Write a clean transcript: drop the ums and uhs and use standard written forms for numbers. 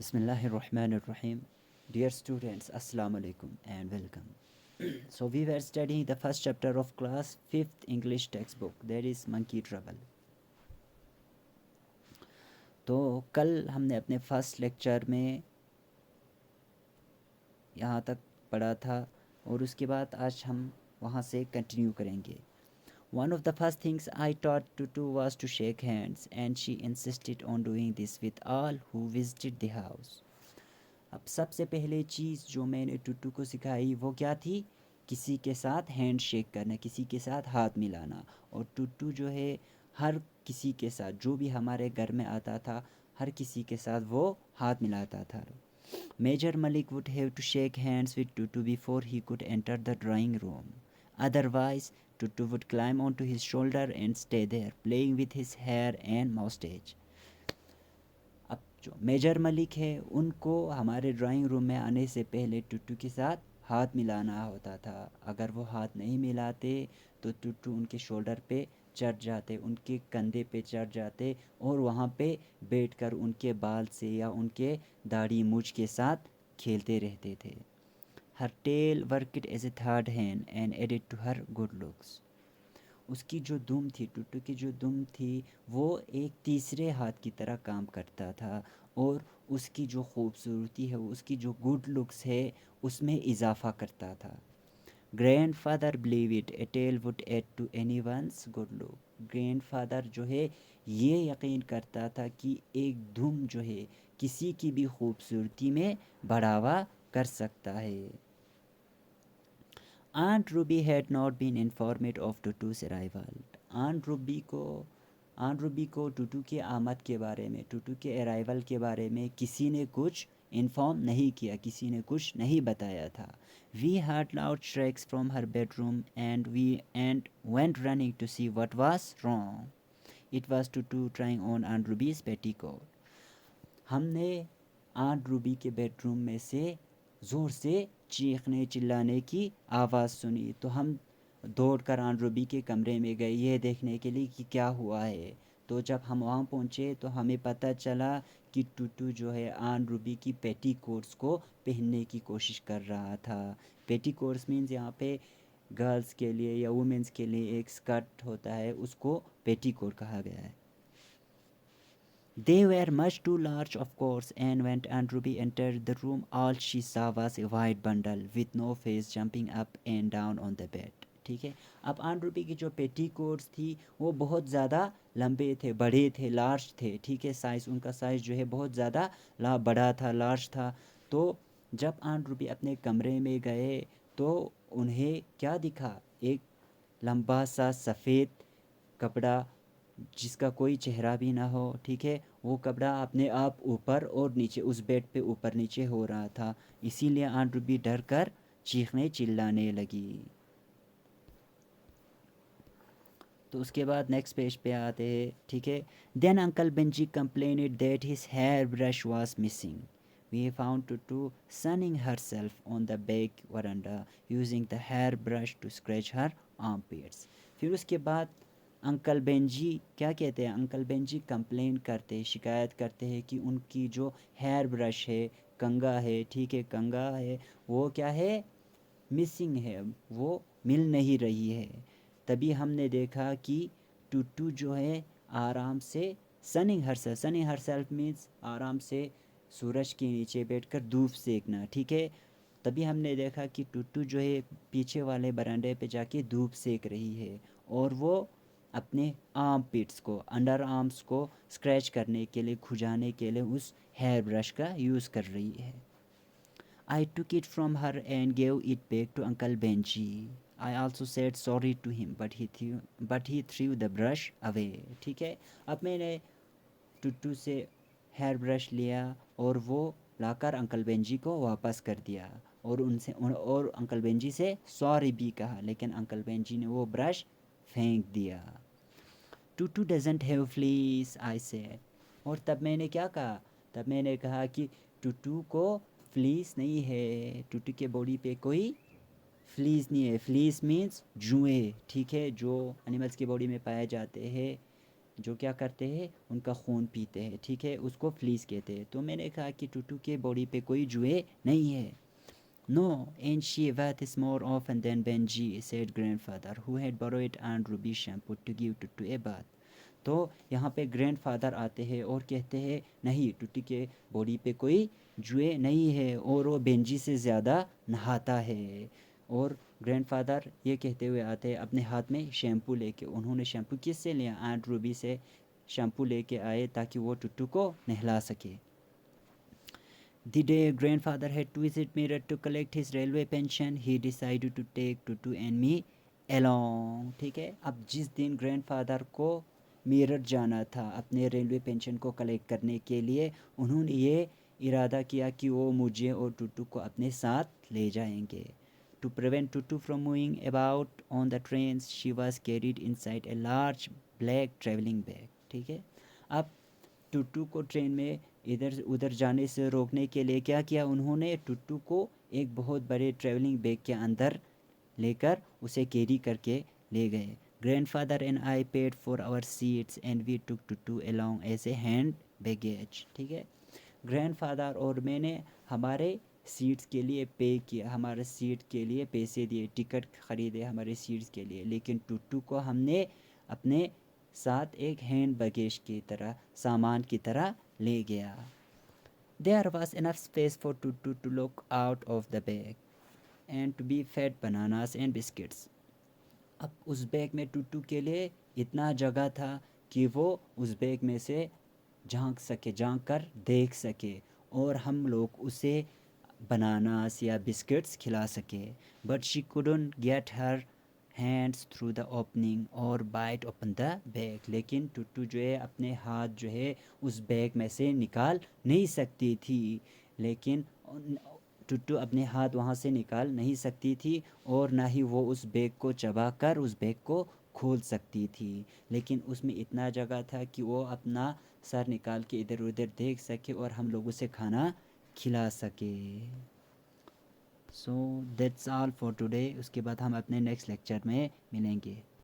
Bismillahirrahmanirrahim. Dear students, Assalamu alaikum and welcome. So we were studying the first chapter of class 5th English textbook, that is Monkey Trouble. तो कल हमने अपने first lecture में यहाँ तक पढ़ा था और उसके बाद आज हम वहाँ से कंटिन्यू करेंगे. One of the first things I taught Tutu was to shake hands, and she insisted on doing this with all who visited the house. अब सबसे पहले चीज़ जो मैंने टुट्टू को सिखाई वो क्या थी? किसी के साथ हैंड शेक करना, किसी के साथ हाथ मिलाना. और टुट्टू जो है हर किसी के साथ, जो भी हमारे घर में आता था, हर किसी के साथ वो हाथ मिलाता था. Major Malik would have to shake hands with Tutu before he could enter the drawing room. Otherwise, Tutu would climb onto his shoulder and stay there, playing with his hair and mustache. अब जो major Malik है उनको हमारे drawing room में आने से पहले टुट्टू के साथ हाथ मिलाना होता था. अगर वो हाथ नहीं मिलाते तो टुट्टू उनके शोल्डर पे चढ़ जाते, उनके कंधे पे चढ़ जाते और वहाँ पे बैठकर उनके बाल से या उनके दाढ़ी मूछ के साथ खेलते रहते थे. Her tail worked as a third hand and added to her good looks. उसकी जो दुम थी, टुट्टू की जो दुम थी, वो एक तीसरे हाथ की तरह काम करता था और उसकी जो खूबसूरती है, उसकी जो गुड लुक्स है, उसमें इजाफ़ा करता था. Grandfather believe it a tale would add to anyone's good look. Grandfather जो है ये यकीन करता था कि एक दुम जो है किसी की भी खूबसूरती में बढ़ावा कर सकता है. Aunt Ruby had not been informed of Tutu's arrival. Aunt Ruby को टुटू के आमद के बारे में, टुटू के अराइवल के बारे में किसी ने कुछ इन्फॉर्म नहीं किया, किसी ने कुछ नहीं बताया था. We heard loud shrieks from her bedroom and went running to see what was wrong. It was Tutu trying on Aunt Ruby's petticoat. हमने आंट रूबी के बेडरूम में से ज़ोर से चीखने चिल्लाने की आवाज़ सुनी तो हम दौड़कर आंट रूबी के कमरे में गए ये देखने के लिए कि क्या हुआ है. तो जब हम वहाँ पहुँचे तो हमें पता चला कि टुटू जो है आंट रूबी की पेटीकोट्स को पहनने की कोशिश कर रहा था. पेटीकोट्स मीन्स यहाँ पे गर्ल्स के लिए या वुमेंस के लिए एक स्कर्ट होता है, उसको पेटीकोट कहा गया है. They were much too large, of course, and when Aunt Ruby entered the room, all she saw was a white bundle with no face jumping up and down on the bed. ठीक है. अब aunt Ruby की जो petticoats थी वो बहुत ज़्यादा लंबे थे, बड़े थे, लार्ज थे. ठीक है. साइज़, उनका साइज़ जो है बहुत ज़्यादा बड़ा था, लार्ज था. तो जब आंट रूबी अपने कमरे में गए तो उन्हें क्या दिखा? एक लंबा सा सफ़ेद कपड़ा जिसका कोई चेहरा भी ना हो. ठीक है. वो कपड़ा अपने आप ऊपर और नीचे उस बेड पे ऊपर नीचे हो रहा था. इसीलिए आंट रूबी डर कर चीखने चिल्लाने लगी. तो उसके बाद नेक्स्ट पेज पे आते हैं. ठीक है. Then uncle Benji complained that his hair brush was missing. We found Tutu sunning herself on the back veranda using the hairbrush to scratch her armpits. फिर उसके बाद अंकल बेंजी क्या कहते हैं? अंकल बेंजी कंप्लेन करते हैं, शिकायत करते हैं कि उनकी जो हेयर ब्रश है, कंघा है, ठीक है, कंघा है, वो क्या है? मिसिंग है, वो मिल नहीं रही है. तभी हमने देखा कि टुटू जो है आराम से सनिंग हरसेल्फ मीन्स आराम से सूरज के नीचे बैठकर धूप सेकना. ठीक है. तभी हमने देखा कि टुटू जो है पीछे वाले बरामदे पे जाके धूप सेक रही है और वो अपने आर्म पिट्स को, अंडर आर्म्स को स्क्रैच करने के लिए, खुजाने के लिए उस हेयर ब्रश का यूज़ कर रही है. I took it from her and gave it back to Uncle Benji. I also said sorry to him, but he threw the brush away. ठीक है. अब मैंने टुट्टू से हेयर ब्रश लिया और वो लाकर अंकल बेंजी को वापस कर दिया और और अंकल बेंजी से सॉरी भी कहा, लेकिन अंकल बेंजी ने वो ब्रश फेंक दिया. Tuttu doesn't have fleas, I said. और तब मैंने क्या कहा? तब मैंने कहा कि टुट्टू को फ्लीस नहीं है, टुट्टू के बॉडी पे कोई फ्लीस नहीं है. फ्लीस मीन्स जुएँ. ठीक है. जो एनिमल्स की बॉडी में पाए जाते हैं जो क्या करते हैं, उनका खून पीते हैं, ठीक है, उसको फ्लीस कहते हैं। तो मैंने कहा कि टूटू के बॉडी पे कोई जुए नहीं है। No, and she this more often than Benji, said grandfather, who had borrowed Aunt Ruby's shampoo to give Tutu a bath. तो यहाँ पे ग्रैंडफादर आते हैं और कहते हैं नहीं, टूटी के बॉडी पे कोई जुए नहीं है और वो बेंजी से ज़्यादा नहाता है। और ग्रैंडफादर ये कहते हुए आते हैं अपने हाथ में शैम्पू लेके। उन्होंने शैम्पू किससे लिया? आंट रूबी से शैम्पू लेके आए ताकि वो टुट्टू को नहला सके। The day grandfather had to visit Meerut to collect his railway pension, he decided to take Tutu and me along. ठीक है, अब जिस दिन ग्रैंडफादर को मीरठ जाना था अपने रेलवे पेंशन को कलेक्ट करने के लिए, उन्होंने ये इरादा किया कि वो मुझे और टुटू को अपने साथ ले जाएंगे। To prevent Tutu from moving about on the trains, she was carried inside a large black traveling bag. ठीक है, अब टुट्टू को ट्रेन में इधर उधर जाने से रोकने के लिए क्या किया उन्होंने? टुट्टू को एक बहुत बड़े ट्रैवलिंग बैग के अंदर लेकर उसे कैरी करके ले गए। Grandfather and I paid for our seats and we took Tutu along as a hand baggage. ठीक है, ग्रैंडफादर और मैंने हमारे सीट्स के लिए पे किया, हमारे सीट के लिए पैसे दिए, टिकट ख़रीदे हमारे सीट्स के लिए, लेकिन टुट्टू को हमने अपने साथ एक हैंड बैगेज की तरह, सामान की तरह ले गया। There was enough space for Tutu to look out of the bag and to be fed bananas and biscuits. अब उस बैग में टुट्टू के लिए इतना जगह था कि वो उस बैग में से झांक कर देख सके और हम लोग उसे बनानास या बिस्किट्स खिला सके। But she couldn't get her hands through the opening और bite open the bag। लेकिन टुट्टू जो है अपने हाथ जो है उस बैग में से निकाल नहीं सकती थी। लेकिन टुट्टू अपने हाथ वहाँ से निकाल नहीं सकती थी और ना ही वो उस बैग को चबा कर उस बैग को खोल सकती थी। लेकिन उसमें इतना जगह था कि वो अपना सर निकाल के इधर उधर देख सके और हम लोग उसे खाना खिला सके। So that's all for today. उसके बाद हम अपने नेक्स्ट लेक्चर में मिलेंगे।